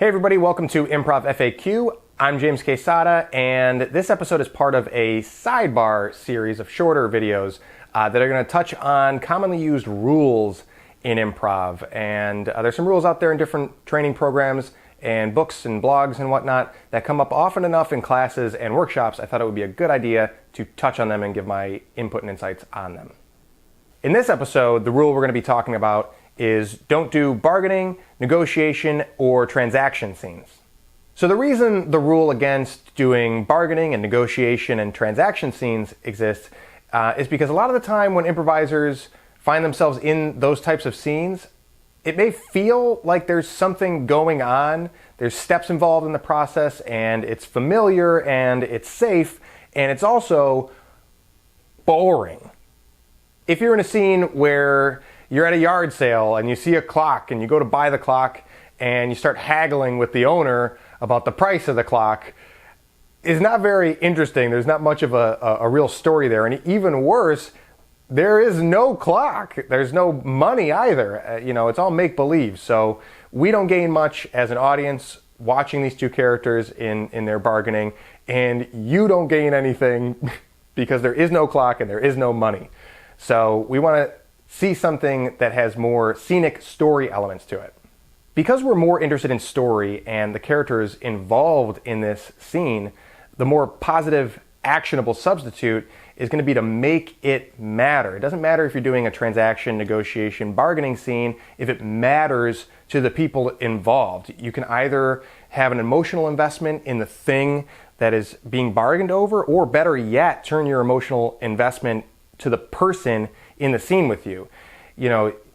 Hey everybody, welcome to Improv FAQ. I'm James Quesada, and this episode is part of a sidebar series of shorter videos that are going to touch on commonly used rules in improv. And there's some rules out there in different training programs and books and blogs and whatnot that come up often enough in classes and workshops. I thought it would be a good idea to touch on them and give my input and insights on them. In this episode, the rule we're going to be talking about is don't do bargaining, negotiation, or transaction scenes. So the reason the rule against doing bargaining and negotiation and transaction scenes exists is because a lot of the time when improvisers find themselves in those types of scenes, it may feel like there's something going on, there's steps involved in the process, and it's familiar and it's safe, and it's also boring. If you're in a scene where you're at a yard sale and you see a clock and you go to buy the clock and you start haggling with the owner about the price of the clock, it's not very interesting. There's not much of a real story there. And even worse, there is no clock. There's no money either. It's all make-believe. So we don't gain much as an audience watching these two characters in their bargaining, and you don't gain anything because there is no clock and there is no money. So we want to see something that has more scenic story elements to it. Because we're more interested in story and the characters involved in this scene, the more positive, actionable substitute is going to be to make it matter. It doesn't matter if you're doing a transaction, negotiation, bargaining scene, if it matters to the people involved. You can either have an emotional investment in the thing that is being bargained over, or better yet, turn your emotional investment to the person in the scene with you.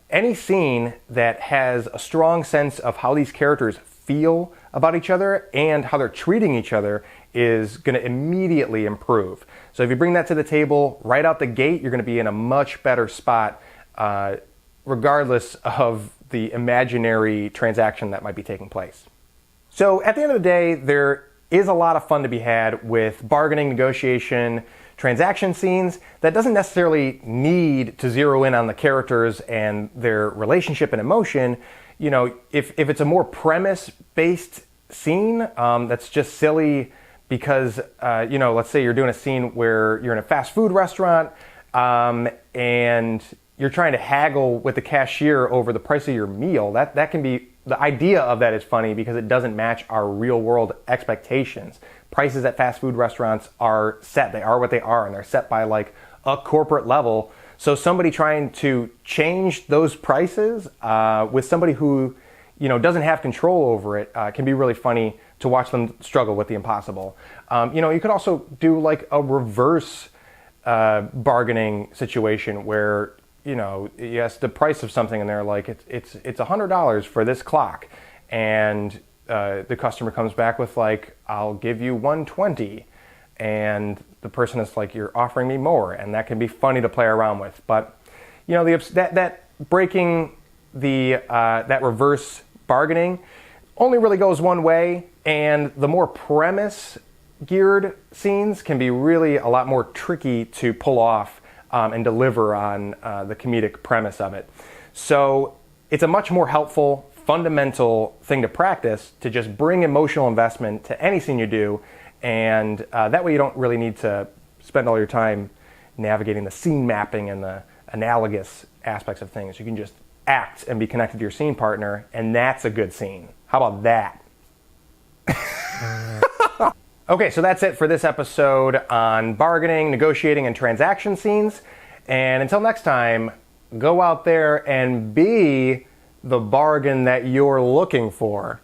Any scene that has a strong sense of how these characters feel about each other and how they're treating each other is going to immediately improve. So if you bring that to the table right out the gate, you're going to be in a much better spot, regardless of the imaginary transaction that might be taking place. So at the end of the day, there is a lot of fun to be had with bargaining, negotiation, transaction scenes that doesn't necessarily need to zero in on the characters and their relationship and emotion. If it's a more premise-based scene that's just silly because, let's say you're doing a scene where you're in a fast food restaurant and you're trying to haggle with the cashier over the price of your meal, that can be, the idea of that is funny because it doesn't match our real world expectations. Prices at fast food restaurants are set. They are what they are, and they're set by like a corporate level. So somebody trying to change those prices with somebody who, doesn't have control over it can be really funny to watch them struggle with the impossible. You could also do like a reverse bargaining situation where, you ask the price of something and they're like, it's $100 for this clock. And the customer comes back with like, I'll give you $120, and the person is like, you're offering me more, and that can be funny to play around with. But that breaking that reverse bargaining only really goes one way, and the more premise geared scenes can be really a lot more tricky to pull off and deliver on the comedic premise of it. So it's a much more helpful, fundamental thing to practice to just bring emotional investment to any scene you do, and that way you don't really need to spend all your time navigating the scene mapping and the analogous aspects of things. You can just act and be connected to your scene partner, and that's a good scene. How about that? Okay, so that's it for this episode on bargaining, negotiating, and transaction scenes. And until next time, go out there and be the bargain that you're looking for.